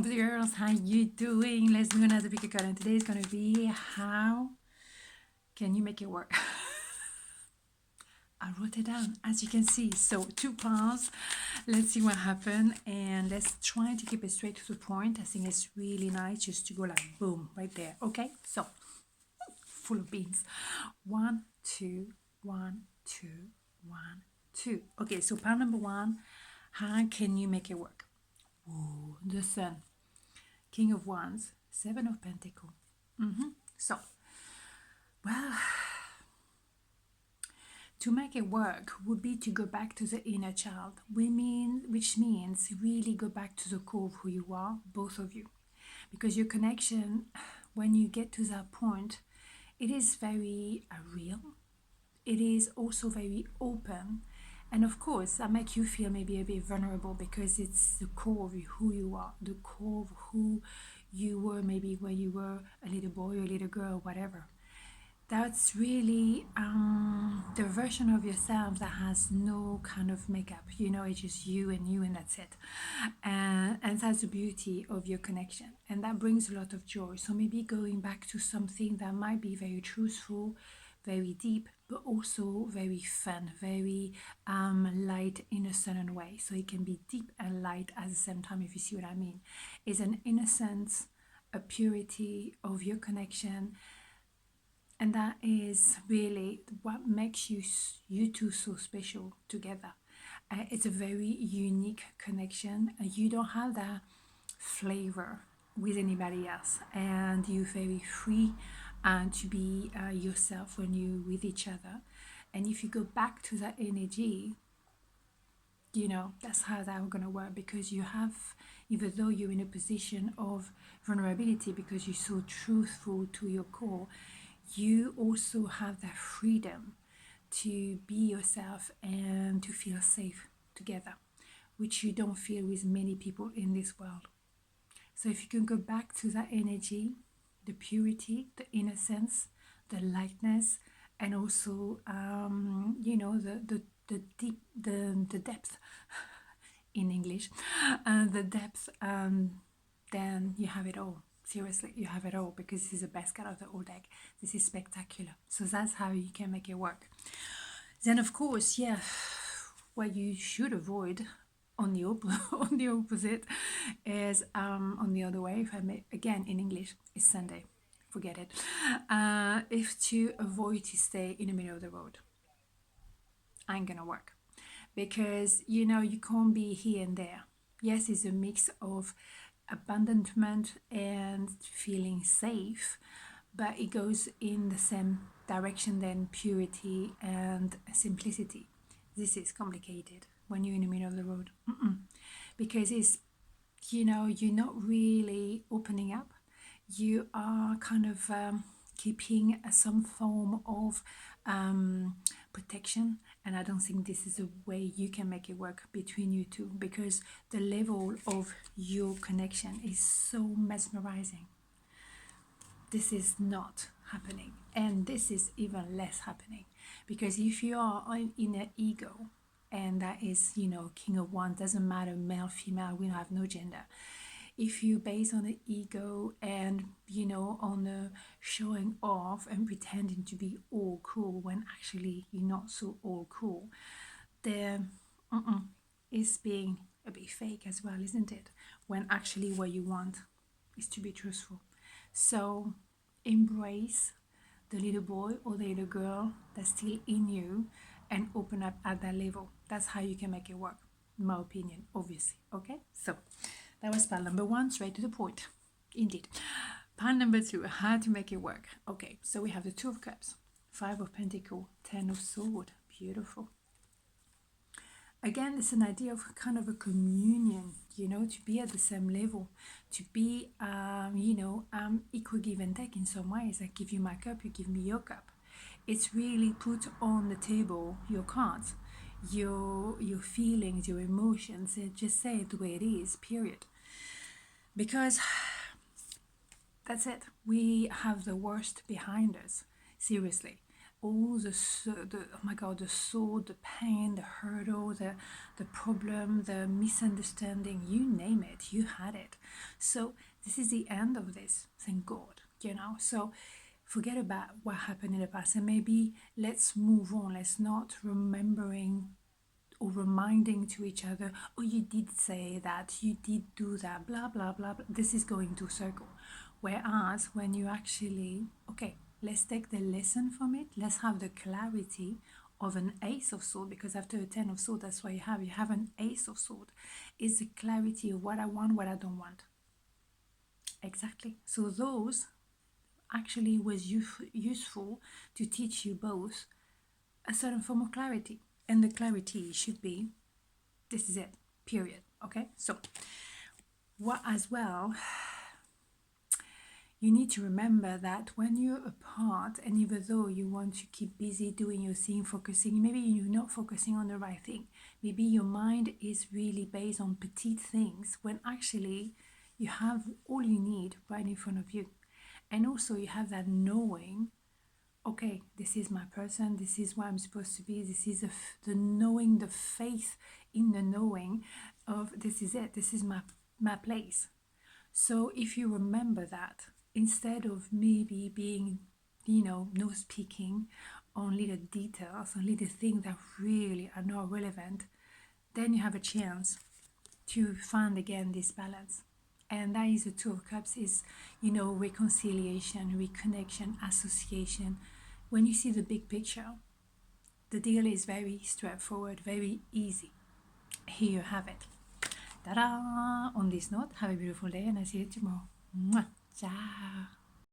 girls, how you doing? Let's do another pick a card, and today is going to be how can you make it work. I wrote it down, as you can see. So 2 parts. Let's see what happened, and let's try to keep it straight to the point. I think it's really nice just to go like boom right there. Okay, so full of beans. 1, 2, 1, 2, 1, 2. Okay, so part number 1, how can you make it work? Ooh, the sun, King of Wands, 7 of Pentacles. So, well, to make it work would be to go back to the inner child, which means really go back to the core of who you are, both of you. Because your connection, when you get to that point, it is very real. It is also very open. And of course, that makes you feel maybe a bit vulnerable because it's the core of who you are, the core of who you were maybe when you were a little boy or a little girl, whatever. That's really the version of yourself that has no kind of makeup. It's just you, and that's it. And that's the beauty of your connection. And that brings a lot of joy. So maybe going back to something that might be very truthful, very deep, but also very fun, very light in a certain way. So it can be deep and light at the same time, if you see what I mean. It's an innocence, a purity of your connection, and that is really what makes you two so special together. It's a very unique connection. You don't have that flavor with anybody else, and you're very free to be yourself when you're with each other. And if you go back to that energy, that's how that's going to work, because you have, even though you're in a position of vulnerability because you're so truthful to your core, you also have that freedom to be yourself and to feel safe together, which you don't feel with many people in this world. So if you can go back to that energy, the purity, the innocence, the lightness, and also the deep, the depth in English, the depth, then you have it all. Seriously, you have it all, because this is the best card of the whole deck. This is spectacular. So that's how you can make it work. Then of course, yeah, what you should avoid on the on the opposite is on the other way, if I may, again in English, is Sunday. Forget it. If to avoid to stay in the middle of the road, ain't gonna work, because you can't be here and there. Yes, it's a mix of abandonment and feeling safe, but it goes in the same direction than purity and simplicity. This is complicated when you're in the middle of the road. Because it's, you're not really opening up. You are kind of keeping some form of protection, and I don't think this is a way you can make it work between you two, because the level of your connection is so mesmerizing. This is not happening, and this is even less happening, because if you are in an ego, and that is, King of Wands, doesn't matter, male, female, we don't have no gender. If you base on the ego and on the showing off and pretending to be all cool when actually you're not so all cool, then it's being a bit fake as well, isn't it? When actually what you want is to be truthful. So embrace the little boy or the little girl that's still in you and open up at that level. That's how you can make it work, in my opinion, obviously. Okay, so that was part number 1, straight to the point. Indeed. Part number 2, how to make it work. Okay, so we have the 2 of Cups, 5 of Pentacles, 10 of Swords. Beautiful. Again, it's an idea of kind of a communion, to be at the same level, to be, equal give and take in some ways. I give you my cup, you give me your cup. It's really put on the table your cards, your feelings, your emotions, and just say it the way it is, period. Because that's it. We have the worst behind us, seriously. all the oh my god, the sword, the pain, the hurdle, the problem, the misunderstanding, you name it, you had it. So this is the end of this, thank God, you know. So forget about what happened in the past, and maybe let's move on. Let's not remembering or reminding to each other, oh, you did say that, you did do that, blah blah blah, blah. This is going to circle. Whereas when you actually, okay, let's take the lesson from it, let's have the clarity of an ace of sword, because after a 10 of sword, that's why you have an ace of sword, is the clarity of what I want, what I don't want. Exactly. So those actually was useful to teach you both a certain form of clarity, and the clarity should be, this is it, period. Okay, so what as well, you need to remember that when you're apart, and even though you want to keep busy doing your thing, focusing, maybe you're not focusing on the right thing, maybe your mind is really based on petite things, when actually you have all you need right in front of you. And also you have that knowing, okay, this is my person, this is where I'm supposed to be, this is the knowing, the faith in the knowing of, this is it, this is my place. So if you remember that, instead of maybe being, nose picking on little details, on little things that really are not relevant, then you have a chance to find again this balance. And that is the Two of Cups, is, reconciliation, reconnection, association. When you see the big picture, the deal is very straightforward, very easy. Here you have it. Ta-da! On this note, have a beautiful day, and I'll see you tomorrow. Mwah. Ciao!